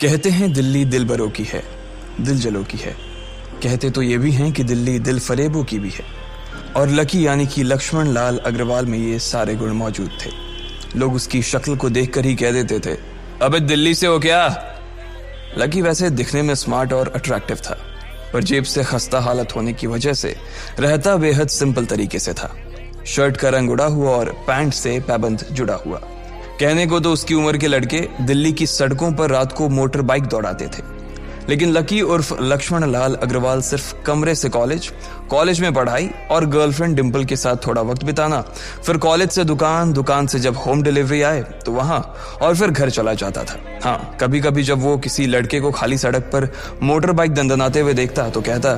कहते हैं दिल्ली दिल बरों की है, दिल जलों की है। कहते तो ये भी हैं कि दिल्ली दिल फरेबों की भी है। और लकी यानी कि लक्ष्मण लाल अग्रवाल में ये सारे गुण मौजूद थे। लोग उसकी शक्ल को देखकर ही कह देते थे, अबे दिल्ली से हो क्या? लकी वैसे दिखने में स्मार्ट और अट्रैक्टिव था, पर जेब से खस्ता हालत होने की वजह से रहता बेहद सिंपल तरीके से था। शर्ट का रंग उड़ा हुआ और पैंट से पैबंद जुड़ा हुआ। कहने को तो उसकी उम्र के लड़के दिल्ली की सड़कों पर रात को मोटर बाइक दौड़ाते थे, लेकिन लकी उर्फ लक्ष्मण लाल अग्रवाल सिर्फ कमरे से कॉलेज में पढ़ाई और गर्लफ्रेंड डिंपल के साथ थोड़ा वक्त बिताना, फिर कॉलेज से दुकान, दुकान से जब होम डिलीवरी आए तो वहां, और फिर घर चला जाता था। हाँ, कभी कभी जब वो किसी लड़के को खाली सड़क पर मोटर बाइक दंदनाते हुए देखता तो कहता,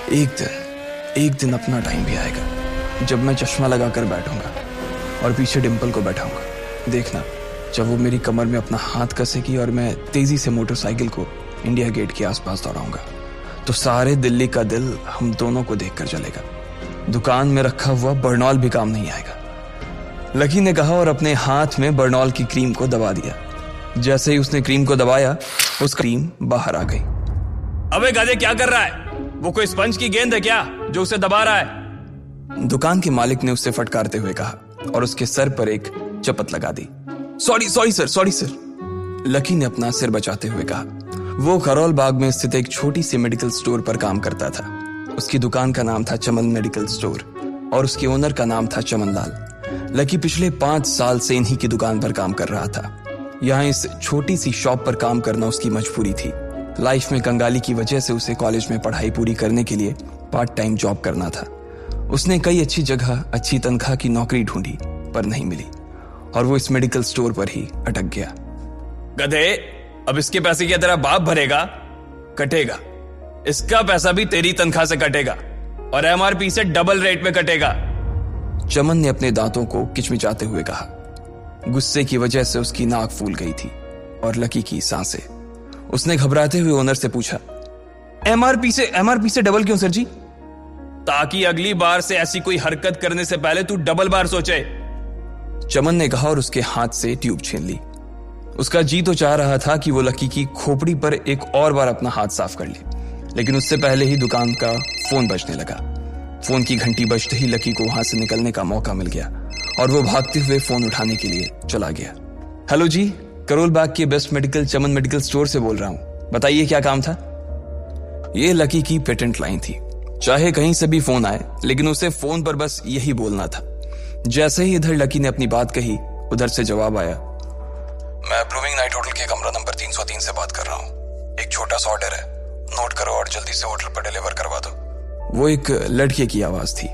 एक दिन अपना टाइम भी आएगा जब मैं चश्मा लगाकर बैठूंगा और पीछे डिंपल को बैठाऊंगा। देखना, जब वो मेरी कमर में अपना हाथ कसेगी और मैं तेजी से मोटरसाइकिल को इंडिया गेट के आसपास दौड़ाऊंगा तो सारे दिल्ली का दिल हम दोनों को देखकर जलेगा। दुकान में रखा हुआ बर्नॉल भी काम नहीं आएगा। लकी ने कहा और अपने हाथ में बर्नॉल की क्रीम को दबा दिया। जैसे ही उसने क्रीम को दबाया, उसका क्रीम बाहर आ गई। अबे गधे, क्या कर रहा है? वो कोई स्पंज की गेंद है क्या जो उसे दबा रहा है? दुकान के मालिक ने उससे फटकारते हुए कहा और उसके सर पर एक चपत लगा दी। Sorry sir. लकी ने अपना सिर बचाते हुए कहा। वो करोल बाग में स्थित एक छोटी सी मेडिकल स्टोर पर काम करता था। उसकी दुकान का नाम था चमन मेडिकल स्टोर और उसके ओनर का नाम था चमन लाल। लकी पिछले 5 साल से इन्हीं की दुकान पर काम कर रहा था। यहाँ इस छोटी सी शॉप पर काम करना उसकी मजबूरी थी। लाइफ में कंगाली की वजह से उसे कॉलेज में पढ़ाई पूरी करने के लिए पार्ट टाइम जॉब करना था। उसने कई अच्छी जगह अच्छी तनख्वाह की नौकरी ढूंढी पर नहीं मिली और वो इस मेडिकल स्टोर पर ही अटक गया। गधे, अब इसके पैसे क्या तेरा बाप भरेगा? कटेगा। इसका पैसा भी तेरी तनख्वाह से कटेगा और एमआरपी से डबल रेट में कटेगा। चमन ने अपने दांतों को किचमिचाते हुए कहा। गुस्से की वजह से उसकी नाक फूल गई थी और लकी की सांसें। उसने घबराते हुए ओनर से पूछा, एमआरपी से डबल क्यों सर जी? ताकि अगली बार से ऐसी कोई हरकत करने से पहले तू डबल बार सोचे। चमन ने कहा और उसके हाथ से ट्यूब छीन ली। उसका जी तो चाह रहा था कि वो लकी की खोपड़ी पर एक और बार अपना हाथ साफ कर ले, लेकिन उससे पहले ही दुकान का फोन बजने लगा। फोन की घंटी बजते ही लकी को वहां से निकलने का मौका मिल गया और वो भागते हुए फोन उठाने के लिए चला गया। हेलो जी, करोल बाग के बेस्ट मेडिकल चमन मेडिकल स्टोर से बोल रहा हूं, बताइए क्या काम था? ये लकी की पेटेंट लाइन थी। चाहे कहीं से भी फोन आए, लेकिन उसे फोन पर बस यही बोलना था। जैसे ही इधर लकी ने अपनी बात कही, उधर से जवाब आया, मैं ब्लूमिंग नाइट होटल के कमरा नंबर 303 से बात कर रहा हूँ। एक छोटा सा ऑर्डर है, नोट करो और जल्दी से होटल पर डिलीवर करवा दो। वो एक लड़के की आवाज थी।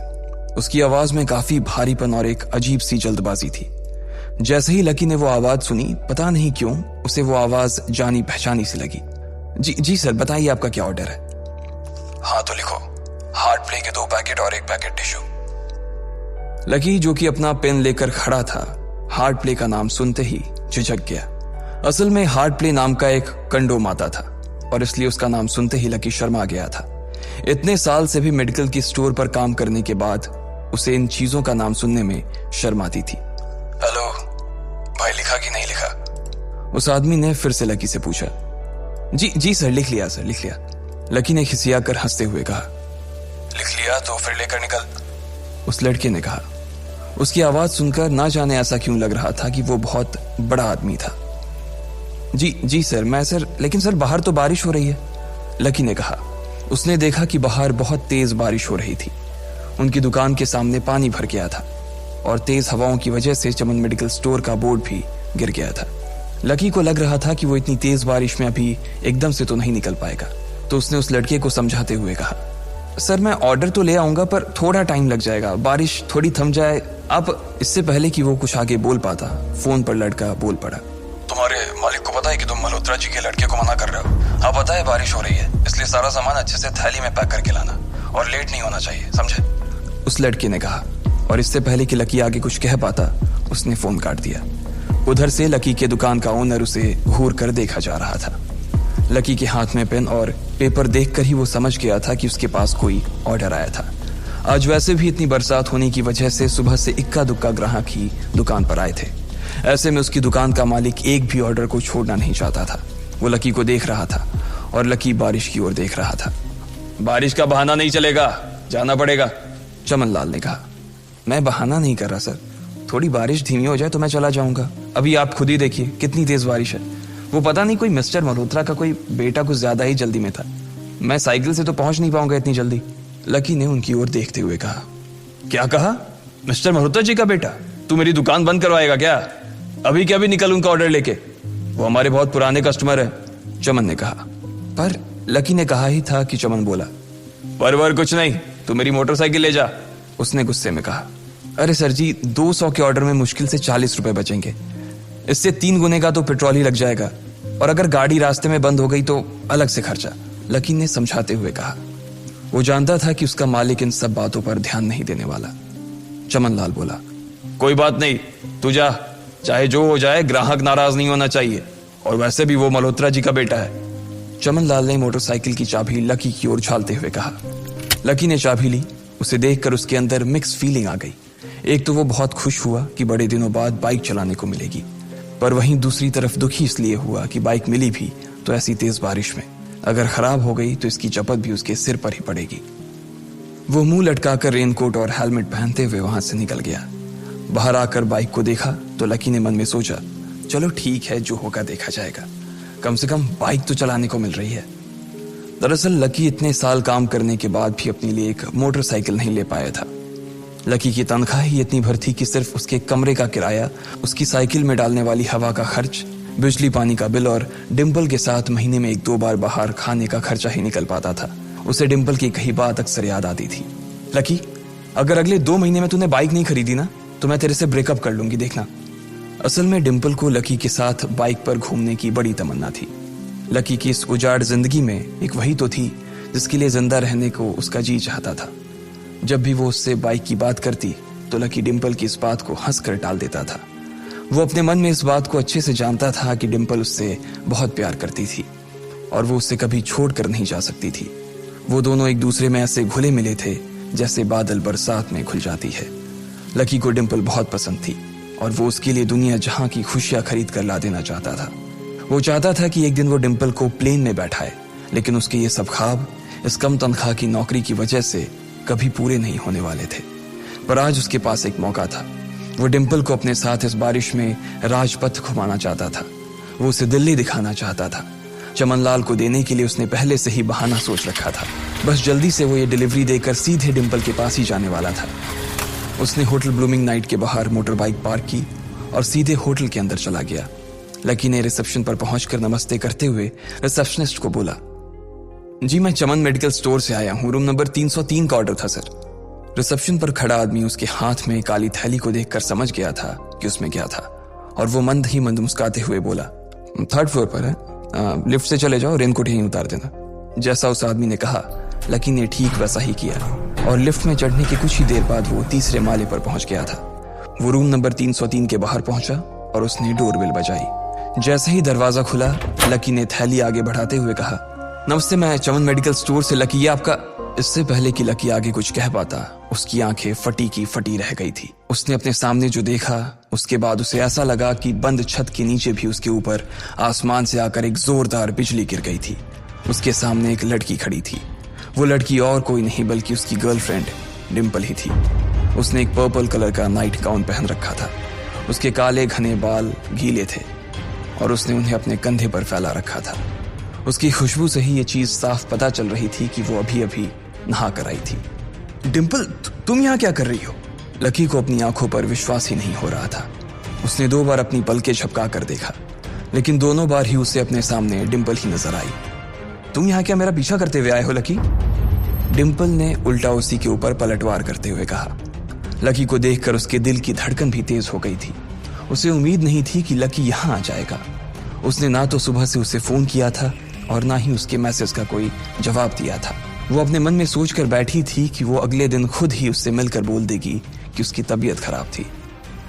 उसकी आवाज में काफी भारीपन और एक अजीब सी जल्दबाजी थी। जैसे ही लकी ने वो आवाज सुनी, पता नहीं क्यों उसे वो आवाज जानी पहचानी सी लगी। जी सर, बताइए आपका क्या ऑर्डर है? हाँ तो लिखो, हार्ट प्ले के 2 पैकेट और 1 पैकेट टिश्यू। लकी, जो कि अपना पेन लेकर खड़ा था, हार्ट प्ले का नाम सुनते ही झिझक गया। असल में हार्ट प्ले नाम का एक कंडोम आता था और इसलिए उसका नाम सुनते ही लकी शर्मा गया था। इतने साल से भी मेडिकल की स्टोर पर काम करने के बाद उसे इन चीजों का नाम सुनने में शर्म आती थी। हेलो भाई, लिखा कि नहीं लिखा? उस आदमी ने फिर से लकी से पूछा। जी सर, लिख लिया सर, लिख लिया। लकी ने खिसिया कर हंसते हुए कहा। लिख लिया तो फिर लेकर निकल, उस लड़के ने कहा। उसकी आवाज सुनकर ना जाने ऐसा क्यों लग रहा था कि वो बहुत बड़ा आदमी था। जी सर, मैं सर, लेकिन सर बाहर तो बारिश हो रही है, लकी ने कहा। उसने देखा कि बाहर बहुत तेज बारिश हो रही थी। उनकी दुकान के सामने पानी भर गया था और तेज हवाओं की वजह से चमन मेडिकल स्टोर का बोर्ड भी गिर गया था। लकी को लग रहा था कि वो इतनी तेज बारिश में अभी एकदम से तो नहीं निकल पाएगा, तो उसने उस लड़के को समझाते हुए कहा, सर मैं ऑर्डर तो ले आऊंगा पर थोड़ा टाइम लग जाएगा, बारिश थोड़ी थम जाए आप। इससे पहले कि वो कुछ आगे बोल पाता, फोन पर लड़का बोल पड़ा। तुम्हारे मालिक को पता है कि तुम मल्होत्रा जी के लड़के को मना कर रहे हो? हाँ पता है, बारिश हो रही है, इसलिए सारा सामान अच्छे से थैली में पैक करके लाना और लेट नहीं होना चाहिए, समझे? उस लड़के ने कहा और इससे पहले कि लकी आगे कुछ कह पाता, उसने फोन काट दिया। उधर से लकी के दुकान का ओनर उसे घूर कर देखा जा रहा था। लकी के हाथ में पेन और पेपर देखकर ही वो समझ गया था कि उसके पास कोई ऑर्डर आया था। आज वैसे भी इतनी बरसात होने की वजह से सुबह से इक्का दुक्का ग्राहक ही दुकान पर आए थे। ऐसे में उसकी दुकान का मालिक एक भी ऑर्डर को छोड़ना नहीं चाहता था। वो लकी को देख रहा था और लकी बारिश की ओर देख रहा था। बारिश का बहाना नहीं चलेगा, जाना पड़ेगा, चमन लाल ने कहा। मैं बहाना नहीं कर रहा सर, थोड़ी बारिश धीमी हो जाए तो मैं चला जाऊंगा। अभी आप खुद ही देखिए कितनी तेज बारिश है। वो पता नहीं कोई मिस्टर मल्होत्रा का कोई बेटा कुछ ज्यादा ही जल्दी में था। मैं साइकिल से तो पहुंच नहीं पाऊंगा इतनी जल्दी। लकी ने उनकी ओर देखते हुए कहा। क्या कहा? मिस्टर मल्होत्रा जी का बेटा? तू मेरी दुकान बंद करवाएगा क्या? अभी क्या भी निकल उनका ऑर्डर लेके, वो हमारे बहुत पुराने कस्टमर है, चमन ने कहा। पर लकी ने कहा ही था कि चमन बोला। पर कुछ नहीं, तू मेरी मोटरसाइकिल ले जा, उसने गुस्से में कहा। अरे सर जी, 200 के ऑर्डर में मुश्किल से 40 रुपए बचेंगे। इससे 3 गुने का तो पेट्रोल ही लग जाएगा, और अगर गाड़ी रास्ते में बंद हो गई तो अलग से खर्चा, लकी ने समझाते हुए कहा। वो जानता था कि उसका मालिक इन सब बातों पर ध्यान नहीं देने वाला। चमन लाल बोला। कोई बात नहीं, तू जा, चाहे जो हो जाए, ग्राहक नाराज नहीं होना चाहिए, और वैसे भी वो मल्होत्रा जी का बेटा है। चमन लाल ने मोटरसाइकिल की चाबी लकी की ओर उछालते हुए कहा। लकी ने चाबी ली। उसे देखकर उसके अंदर मिक्स फीलिंग आ गई। एक तो वो बहुत खुश हुआ कि बड़े दिनों बाद बाइक चलाने को मिलेगी, पर वहीं दूसरी तरफ दुखी इसलिए हुआ कि बाइक मिली भी तो ऐसी तेज बारिश में, अगर खराब हो गई तो इसकी चपत भी उसके सिर पर ही पड़ेगी। वो मुंह लटकाकर रेनकोट और हेलमेट पहनते हुए वहां से निकल गया। बाहर आकर बाइक को देखा तो लकी ने मन में सोचा, चलो ठीक है, जो होगा देखा जाएगा, कम से कम बाइक तो चलाने को मिल रही है। दरअसल लकी इतने साल काम करने के बाद भी अपने लिए एक मोटरसाइकिल नहीं ले पाया था। लकी की तनख्वाह ही इतनी भर थी कि सिर्फ उसके कमरे का किराया, उसकी साइकिल में डालने वाली हवा का खर्च, बिजली पानी का बिल और डिम्पल के साथ महीने में 1-2 बार बाहर खाने का खर्चा ही निकल पाता था। उसे डिम्पल की कही बात अक्सर याद आती थी। लकी, अगर अगले 2 महीने में तूने बाइक नहीं खरीदी ना तो मैं तेरे से ब्रेकअप कर लूंगी, देखना। असल में डिम्पल को लकी के साथ बाइक पर घूमने की बड़ी तमन्ना थी। लकी की इस उजाड़ जिंदगी में एक वही तो थी जिसके लिए जिंदा रहने को उसका जी चाहता था। जब भी वो उससे बाइक की बात करती तो लकी डिम्पल की इस बात को हंसकर टाल देता था। वो अपने मन में इस बात को अच्छे से जानता था कि डिम्पल उससे बहुत प्यार करती थी और वो उससे कभी छोड़कर नहीं जा सकती थी। वो दोनों एक दूसरे में ऐसे घुले मिले थे जैसे बादल बरसात में घुल जाती है। लकी को डिम्पल बहुत पसंद थी और वो उसके लिए दुनिया जहां की खुशियां खरीद कर ला देना चाहता था। वो चाहता था कि एक दिन वो डिम्पल को प्लेन में बैठाए, लेकिन उसके ये सब ख्वाब इस कम तनख्वाह की नौकरी की वजह से कभी पूरे नहीं होने वाले थे। पर आज उसके पास एक मौका था। वो डिम्पल को अपने साथ इस बारिश में राजपथ घुमाना चाहता था। वो उसे दिल्ली दिखाना चाहता था। चमन लाल को देने के लिए उसने पहले से ही बहाना सोच रखा था। बस जल्दी से वो ये डिलीवरी देकर सीधे डिम्पल के पास ही जाने वाला था। उसने होटल ब्लूमिंग नाइट के बाहर मोटर बाइक पार्क की और सीधे होटल के अंदर चला गया। लकी ने रिसेप्शन पर पहुंचकर नमस्ते करते हुए रिसेप्शनिस्ट को बोला, जी मैं चमन मेडिकल स्टोर से आया हूं, रूम नंबर 303 का ऑर्डर था सर। रिसेप्शन पर खड़ा आदमी उसके हाथ में काली थैली को देखकर समझ गया था कि उसमें क्या था और वो मंद ही मंद मुस्कुराते हुए बोला, 3rd फ्लोर पर है, लिफ्ट से चले जाओ, रेनकोट यहीं उतार देना। जैसा उस आदमी ने कहा लकी ने ठीक वैसा ही किया और लिफ्ट में चढ़ने के कुछ ही देर बाद वो 3रे माले पर पहुंच गया था। वो रूम नंबर 303 के बाहर पहुंचा और उसने डोरबेल बजाई। जैसे ही दरवाजा खुला लकी ने थैली आगे बढ़ाते हुए कहा, नमस्ते, मैं चमन मेडिकल स्टोर से लकी, ये आपका। इससे पहले कि लकी आगे कुछ कह पाता उसकी आंखें फटी की फटी रह गई थी। उसने अपने सामने जो देखा उसके बाद उसे ऐसा लगा कि बंद छत के नीचे भी उसके ऊपर आसमान से आकर एक जोरदार बिजली गिर गई थी। उसके सामने एक लड़की खड़ी थी। वो लड़की और कोई नहीं बल्कि उसकी गर्लफ्रेंड डिम्पल ही थी। उसने एक पर्पल कलर का नाइट गाउन पहन रखा था। उसके काले घने बाल गीले थे और उसने उन्हें अपने कंधे पर फैला रखा था। उसकी खुशबू से ही ये चीज साफ पता चल रही थी कि वो अभी अभी नहा कर आई थी। डिम्पल, तुम यहाँ क्या कर रही हो? लकी को अपनी आंखों पर विश्वास ही नहीं हो रहा था। उसने 2 बार अपनी पलकें झपका कर देखा, लेकिन दोनों बार ही उसे अपने सामने डिम्पल ही नजर आई। तुम यहाँ क्या मेरा पीछा करते हुए आए हो लकी? डिम्पल ने उल्टा उसी के ऊपर पलटवार करते हुए कहा। लकी को देखकर उसके दिल की धड़कन भी तेज हो गई थी। उसे उम्मीद नहीं थी कि लकी यहाँ आ जाएगा। उसने ना तो सुबह से उसे फोन किया था और ना ही उसके मैसेज का कोई जवाब दिया था। वो अपने मन में सोचकर बैठी थी कि वो अगले दिन खुद ही उससे मिलकर बोल देगी कि उसकी तबीयत खराब थी।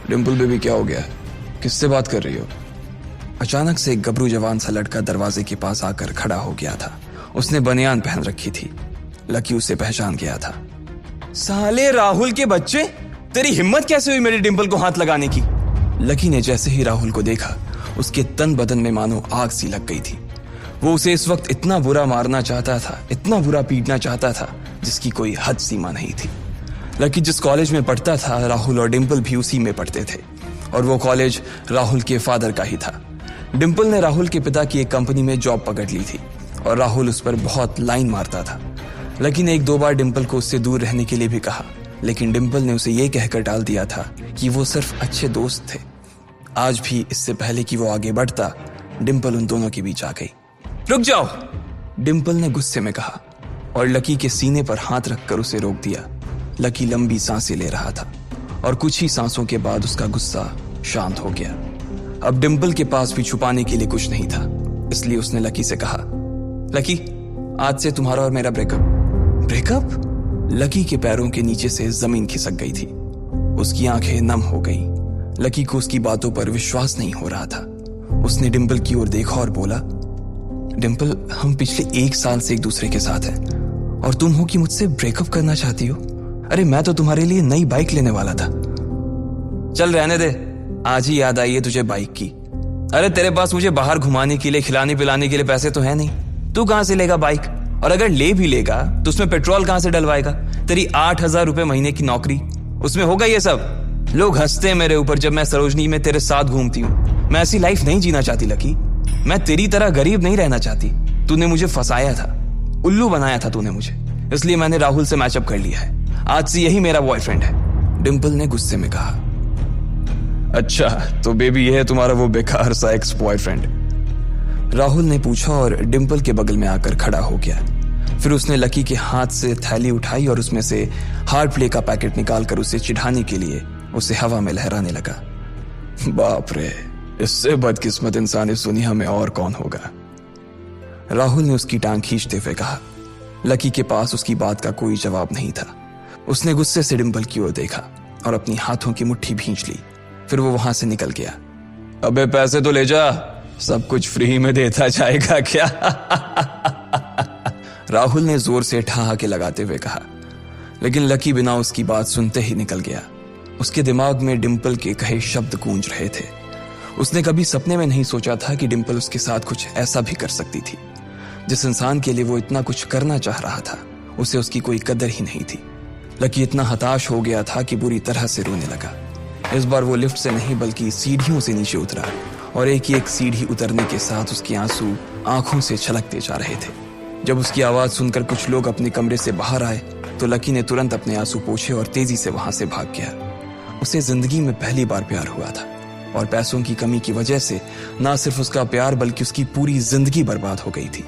डिम्पल बेबी, क्या हो गया? किससे बात कर रही हो? अचानक से एक गबरू जवान सा लड़का दरवाजे के पास आकर खड़ा हो गया था। उसने बनियान पहन रखी थी। लकी उसे पहचान गया था। साले राहुल के बच्चे, तेरी हिम्मत कैसे हुई मेरी डिम्पल को हाथ लगाने की? लकी ने जैसे ही राहुल को देखा उसके तन बदन में मानो आग सी लग गई थी। वो उसे इस वक्त इतना बुरा मारना चाहता था, इतना बुरा पीटना चाहता था जिसकी कोई हद सीमा नहीं थी। लकी जिस कॉलेज में पढ़ता था, राहुल और डिंपल भी उसी में पढ़ते थे और वो कॉलेज राहुल के फादर का ही था। डिंपल ने राहुल के पिता की एक कंपनी में जॉब पकड़ ली थी और राहुल उस पर बहुत लाइन मारता था। लकी ने 1-2 बार डिंपल को उससे दूर रहने के लिए भी कहा, लेकिन डिंपल ने उसे यह कहकर टाल दिया था कि वो सिर्फ अच्छे दोस्त थे। आज भी इससे पहले कि वो आगे बढ़ता, डिंपल उन दोनों के बीच आ गई। रुक जाओ, डिंपल ने गुस्से में कहा और लकी के सीने पर हाथ रखकर उसे रोक दिया। लकी लंबी सांसें ले रहा था और कुछ ही सांसों के बाद उसका गुस्सा शांत हो गया। अब डिंपल के पास भी छुपाने के लिए कुछ नहीं था, इसलिए उसने लकी से कहा, लकी, आज से तुम्हारा और मेरा ब्रेकअप। ब्रेकअप? लकी के पैरों के नीचे से जमीन खिसक गई थी। उसकी आंखें नम हो गईं। लकी को उसकी बातों पर विश्वास नहीं हो रहा था। उसने डिंपल की ओर देखा और बोला, डिंपल, हम पिछले 1 साल से एक दूसरे के साथ हैं और तुम हो कि मुझसे ब्रेकअप करना चाहती हो? अरे मैं तो तुम्हारे लिए नई बाइक लेने वाला था। चल रहने दे, आज ही याद आई है तुझे बाइक की। अरे तेरे पास मुझे बाहर घुमाने के लिए, खिलाने पिलाने के लिए पैसे तो है नहीं, तू कहां से लेगा बाइक? और अगर ले भी लेगा तो उसमें पेट्रोल कहां से डलवाएगा? तेरी 8,000 रुपए महीने की नौकरी, उसमें होगा ये सब? लोग हंसते हैं मेरे ऊपर जब मैं सरोजनी में तेरे साथ घूमती हूँ। मैं ऐसी लाइफ नहीं जीना चाहती लकी। मैं तेरी तरह गरीब नहीं रहना चाहती। तूने मुझे फंसाया था, उल्लू बनाया था तूने मुझे, इसलिए मैंने राहुल से मैचअप कर लिया है। आज से यही मेरा बॉयफ्रेंड है, डिंपल ने गुस्से में कहा। अच्छा, तो बेबी ये है तुम्हारा वो बेकार सा एक्स बॉयफ्रेंड? राहुल ने पूछा और डिंपल के बगल में आकर खड़ा हो गया। फिर उसने लकी के हाथ से थैली उठाई और उसमें से हार्ड प्ले का पैकेट निकालकर उसे चिढ़ाने के लिए उसे हवा में लहराने लगा। बाप रे, इससे बदकिस्मत इंसान इस दुनिया में और कौन होगा? राहुल ने उसकी टांग खींचते हुए कहा। लकी के पास उसकी बात का कोई जवाब नहीं था। उसने गुस्से से डिंपल की ओर देखा और अपनी हाथों की मुट्ठी भींच ली। फिर वो वहां से निकल गया। अबे पैसे तो ले जा, सब कुछ फ्री में देता जाएगा क्या? राहुल ने जोर से ठहाके लगाते हुए कहा, लेकिन लकी बिना उसकी बात सुनते ही निकल गया। उसके दिमाग में डिंपल के कहे शब्द गूंज रहे थे। उसने कभी सपने में नहीं सोचा था कि डिंपल उसके साथ कुछ ऐसा भी कर सकती थी। जिस इंसान के लिए वो इतना कुछ करना चाह रहा था, उसे उसकी कोई कदर ही नहीं थी। लकी इतना हताश हो गया था कि बुरी तरह से रोने लगा। इस बार वो लिफ्ट से नहीं बल्कि सीढ़ियों से नीचे उतरा और एक ही एक सीढ़ी उतरने के साथ उसके आंसू आंखों से छलकते जा रहे थे। जब उसकी आवाज सुनकर कुछ लोग अपने कमरे से बाहर आए तो लकी ने तुरंत अपने आंसू पोंछे और तेजी से वहां से भाग गया। उसे जिंदगी में पहली बार प्यार हुआ था और पैसों की कमी की वजह से ना सिर्फ उसका प्यार बल्कि उसकी पूरी जिंदगी बर्बाद हो गई थी।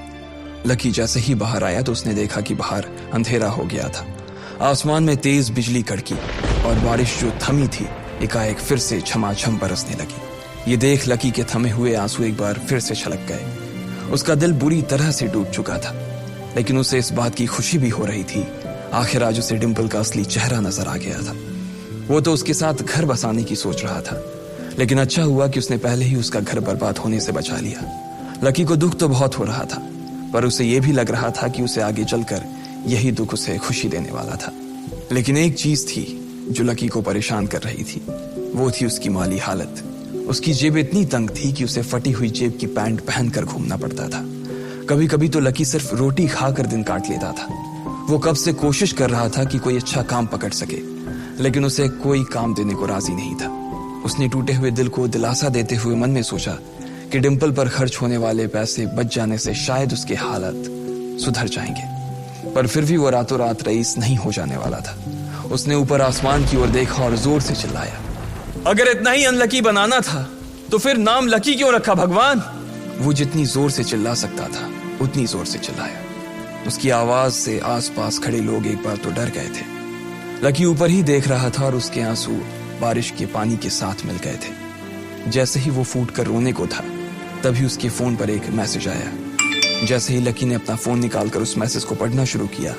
लकी जैसे ही बाहर आया तो उसने देखा कि बाहर अंधेरा हो गया था। आसमान में तेज बिजली कड़की और बारिश जो थमी थी एकाएक फिर से झमाझम बरसने लगी। ये देख लकी के थमे हुए आंसू एक बार फिर से छलक गए। उसका दिल बुरी तरह से डूब चुका था, लेकिन उसे इस बात की खुशी भी हो रही थी। आखिर आज उसे डिंपल का असली चेहरा नजर आ गया था। वो तो उसके साथ घर बसाने की सोच रहा था, लेकिन अच्छा हुआ कि उसने पहले ही उसका घर बर्बाद होने से बचा लिया। लकी को दुख तो बहुत हो रहा था, पर उसे यह भी लग रहा था कि उसे आगे चलकर यही दुख उसे खुशी देने वाला था। लेकिन एक चीज थी जो लकी को परेशान कर रही थी, वो थी उसकी माली हालत। उसकी जेब इतनी तंग थी कि उसे फटी हुई जेब की पैंट पहनकर घूमना पड़ता था। कभी कभी तो लकी सिर्फ रोटी खाकर दिन काट लेता था। वो कब से कोशिश कर रहा था कि कोई अच्छा काम पकड़ सके, लेकिन उसे कोई काम देने को राजी नहीं था। उसने टूटे हुए दिल को दिलासा देते हुए मन में सोचा कि डिंपल पर खर्च होने वाले पैसे बच जाने से शायद उसके हालत सुधर जाएंगे, पर फिर भी वो रातों रात रईस नहीं हो जाने वाला था। उसने ऊपर आसमान की ओर देखा और जोर से चिल्लाया, अगर इतना ही अनलकी बनाना था तो फिर नाम लकी क्यों रखा भगवान? वो जितनी जोर से चिल्ला सकता था उतनी जोर से चिल्लाया। उसकी आवाज से आसपास खड़े लोग एक बार तो डर गए थे। लकी ऊपर ही देख रहा था और उसके आंसू बारिश के पानी के साथ मिल गए थे। जैसे ही वो फूट कर रोने को था, तभी उसके फोन पर एक मैसेज आया। जैसे ही लकी ने अपना फोन निकालकर उस मैसेज को पढ़ना शुरू किया,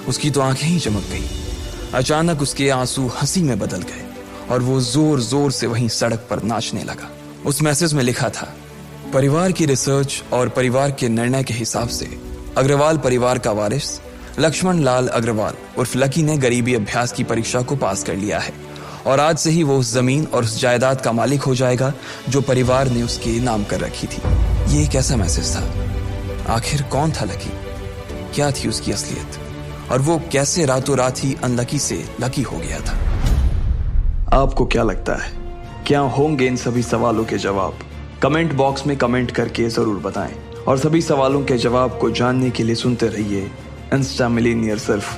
उसकी तो आंखें ही चमक गई। अचानक उसके आंसू हंसी में बदल गए और वो जोर जोर से वहीं सड़क पर नाचने लगा। उस मैसेज में लिखा था, परिवार की रिसर्च और परिवार के निर्णय के हिसाब से अग्रवाल परिवार का वारिस लक्ष्मण लाल अग्रवाल उर्फ लकी ने गरीबी अभ्यास की परीक्षा को पास कर लिया है और आज से ही वो उस जमीन और उस जायदाद का मालिक हो जाएगा जो परिवार ने उसके नाम कर रखी थी। ये एक ऐसा मैसेज था। आखिर कौन था लकी? क्या थी उसकी असलियत? और वो कैसे रातों रात ही अनलकी से लकी हो गया था? आपको क्या लगता है, क्या होंगे इन सभी सवालों के जवाब? कमेंट बॉक्स में कमेंट करके जरूर बताएं। और सभी सवालों के जवाब को जानने के लिए सुनते रहिए इंस्टा मिलीनियर सिर्फ